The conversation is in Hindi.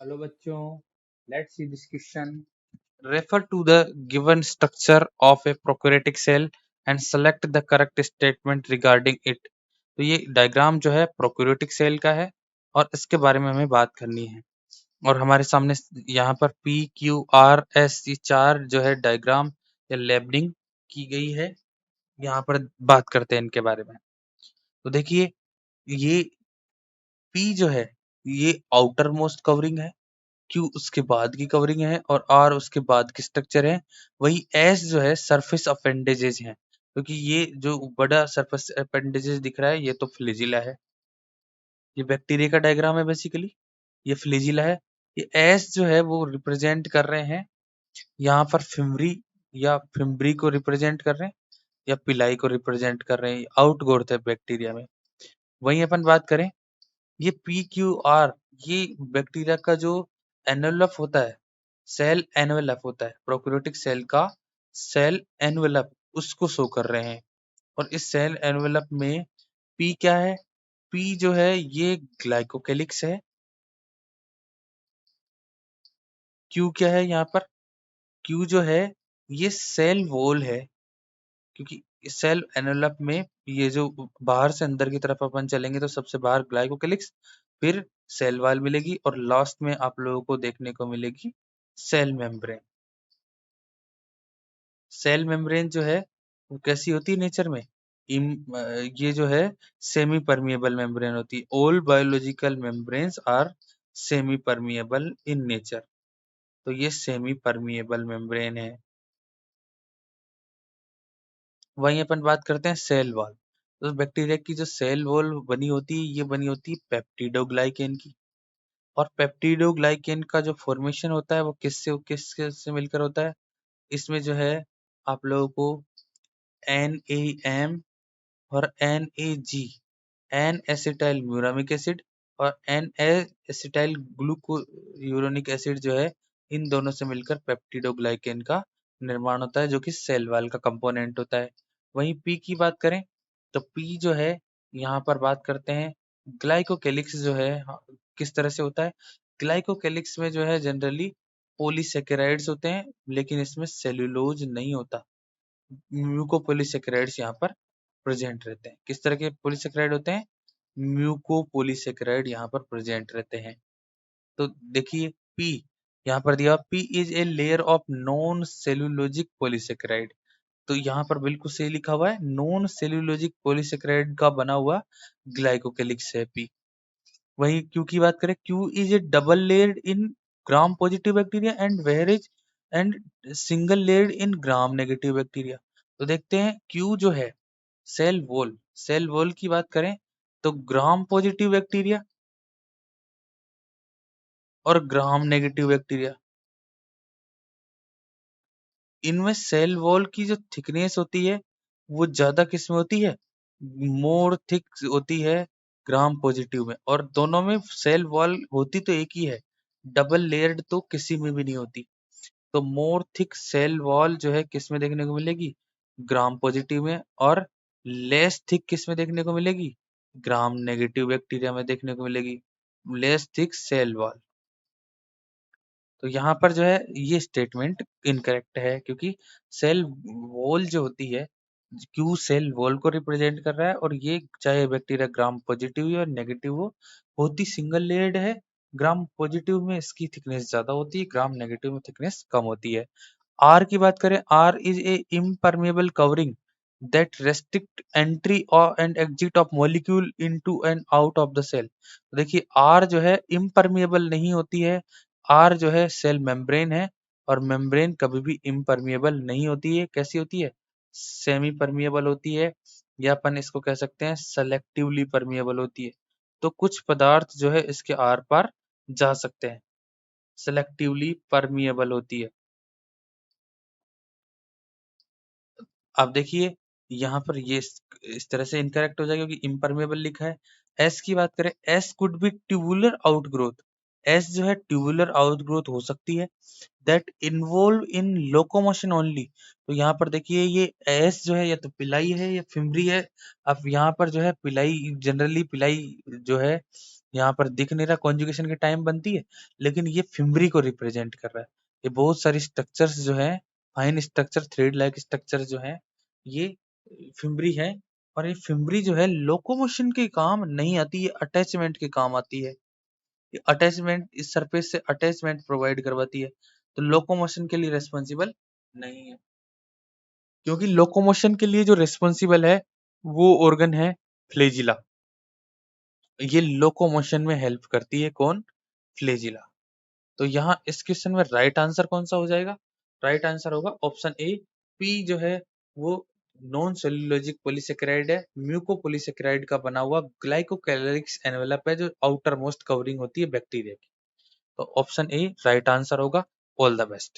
Hello बच्चों, let's see this question. Refer to the given structure of a prokaryotic cell and select the correct statement regarding it. तो ये डायग्राम जो है प्रोकैरियोटिक सेल का है और इसके बारे में हमें बात करनी है। और हमारे सामने यहाँ पर पी क्यू आर एस ये चार जो है डायग्राम या लेबलिंग की गई है। यहाँ पर बात करते हैं इनके बारे में। तो देखिए, ये पी जो है ये आउटर मोस्ट कवरिंग है, क्यू उसके बाद की कवरिंग है और आर उसके बाद की स्ट्रक्चर है। वही एस जो है सरफेस अपेंडेजेस है, क्योंकि ये जो बड़ा सरफेस अपेंडेजेस दिख रहा है ये तो फ्लैजिला है। ये बैक्टीरिया का डायग्राम है बेसिकली, ये फ्लैजिला है। ये एस जो है वो रिप्रेजेंट कर रहे हैं यहाँ पर फिम्बरी या फिम्बरी को रिप्रेजेंट कर रहे हैं या पिलाई को रिप्रेजेंट कर रहे हैं, आउटग्रोथ है बैक्टीरिया में। वहीं अपन बात करें, ये पी क्यू आर ये बैक्टीरिया का जो एनवेलप होता है, सेल एनवेलप होता है, प्रोकैरियोटिक सेल का सेल एनवेलप उसको शो कर रहे हैं। और इस सेल एनवेलप में पी क्या है? पी जो है ये ग्लाइकोकेलिक्स है। क्यू क्या है यहाँ पर? क्यू जो है ये सेल वॉल है, क्योंकि सेल एनवेलप में ये जो बाहर से अंदर की तरफ अपन चलेंगे तो सबसे बाहर ग्लाइकोकेलिक्स, फिर सेल वॉल मिलेगी और लास्ट में आप लोगों को देखने को मिलेगी सेल मेम्ब्रेन। सेल मेम्ब्रेन जो है वो कैसी होती है नेचर में? ये जो है सेमी परमिएबल मेम्ब्रेन होती है। All biological membranes are semi permeable in nature. तो ये सेमी परमिएबल मेम्ब्रेन है। वहीं अपन बात करते हैं सेल वॉल। तो बैक्टीरिया की जो सेल वॉल बनी होती है ये बनी होती है पेप्टिडोग्लाइकेन की। और पेप्टिडोग्लाइकेन का जो फॉर्मेशन होता है वो किससे मिलकर होता है? इसमें जो है आप लोगों को NAM और NAG, N acetyl muramic acid और एन एसिटाइल ग्लूकोयूरोनिक एसिड जो है, इन दोनों से मिलकर पेप्टिडोग्लाइकेन का निर्माण होता है जो कि सेल वॉल का कंपोनेंट होता है। वहीं पी की बात करें तो पी जो है यहाँ पर बात करते हैं ग्लाइकोकेलिक्स जो है, किस तरह से होता है? ग्लाइकोकेलिक्स में जो है जनरली पॉलीसेकेराइड्स होते हैं, लेकिन इसमें सेल्यूलोज नहीं होता। म्यूकोपॉलीसेकेराइड्स यहाँ पर प्रेजेंट रहते हैं। किस तरह के पॉलीसेकेराइड होते हैं? म्यूकोपॉलीसेकेराइड यहाँ पर प्रेजेंट रहते हैं। तो देखिए पी यहाँ पर दिया, P is a layer of non cellulosic polysaccharide. तो यहाँ पर बिल्कुल सही लिखा हुआ है, नॉन सेल्यूलोजिक पॉलीसेकेराइड का बना हुआ ग्लाइकोकेलिक्स है पी। वहीं क्यू की बात करें, Q is A double layered in gram positive bacteria and वेरेज and single layered in gram negative bacteria. तो देखते हैं क्यू जो है सेल वॉल की बात करें तो ग्राम पॉजिटिव बैक्टीरिया और ग्राम नेगेटिव बैक्टीरिया, इनमें सेल वॉल की जो थिकनेस होती है वो ज्यादा किस में होती है? मोर थिक होती है ग्राम पॉजिटिव में। और दोनों में सेल वॉल होती तो एक ही है, डबल लेयर्ड तो किसी में भी नहीं होती। तो मोर थिक सेल वॉल जो है किस में देखने को मिलेगी? ग्राम पॉजिटिव में। और लेस थिक किस में देखने को मिलेगी? ग्राम नेगेटिव बैक्टीरिया में देखने को मिलेगी लेस थिक सेल वॉल। तो यहाँ पर जो है ये स्टेटमेंट इनकरेक्ट है, क्योंकि सेल वॉल जो होती है, क्यू सेल वॉल को रिप्रेजेंट कर रहा है और ये चाहे बैक्टीरिया ग्राम पॉजिटिव हो या नेगेटिव हो, होती सिंगल लेयर्ड है। ग्राम पॉजिटिव में इसकी थिकनेस ज्यादा होती है, ग्राम नेगेटिव में थिकनेस कम होती है। आर की बात करें, R is a impermeable covering that restrict entry and exit of molecule into and out of the cell. देखिए आर जो है इम्परमेबल नहीं होती है। आर जो है सेल मेम्ब्रेन है और मेम्ब्रेन कभी भी इम्परमेबल नहीं होती है। कैसी होती है? सेमी परमिएबल होती है, या अपन इसको कह सकते हैं सेलेक्टिवली परमिएबल होती है। तो कुछ पदार्थ जो है इसके आर पार जा सकते हैं, सेलेक्टिवली परमिएबल होती है। अब देखिए यहाँ पर ये इस तरह से इनकरेक्ट हो जाएगा क्योंकि इम्परमेबल लिखा है। एस की बात करें, S could be tubular outgrowth. S जो है ट्यूबुलर आउटग्रोथ हो सकती है that involve in locomotion only. तो यहाँ पर देखिए ये एस जो है या तो पिलाई है या फिम्बरी है। अब यहाँ पर जो है पिलाई, जनरली पिलाई जो है यहाँ पर दिख नहीं रहा कॉन्जुगेशन के टाइम बनती है, लेकिन ये फिम्बरी को रिप्रेजेंट कर रहा है। ये बहुत सारी स्ट्रक्चर्स जो है, fine structure, thread like structure जो है, ये फिम्बरी है। और ये फिम्बरी जो है लोकोमोशन के काम नहीं आती, ये अटैचमेंट के काम आती है। ये अटैचमेंट, इस सरफेस से अटैचमेंट प्रोवाइड करवाती है, तो लोकोमोशन के लिए रेस्पॉन्सिबल नहीं है। क्योंकि लोकोमोशन के लिए जो रेस्पॉन्सिबल है वो ऑर्गन है फ्लेजिला। ये लोकोमोशन में हेल्प करती है, कौन? फ्लेजिला। तो यहाँ इस क्वेश्चन में राइट आंसर कौन सा हो जाएगा? राइट आंसर होगा ऑप्शन ए। पी जो है वो नॉन सेल्यूलोजिक पॉलीसेकेराइड है, म्यूकोपॉलीसेकेराइड का बना हुआ ग्लाइकोकैलोरिक्स एनवेलप है, जो आउटर मोस्ट कवरिंग होती है बैक्टीरिया की। तो ऑप्शन ए राइट आंसर होगा। All the best.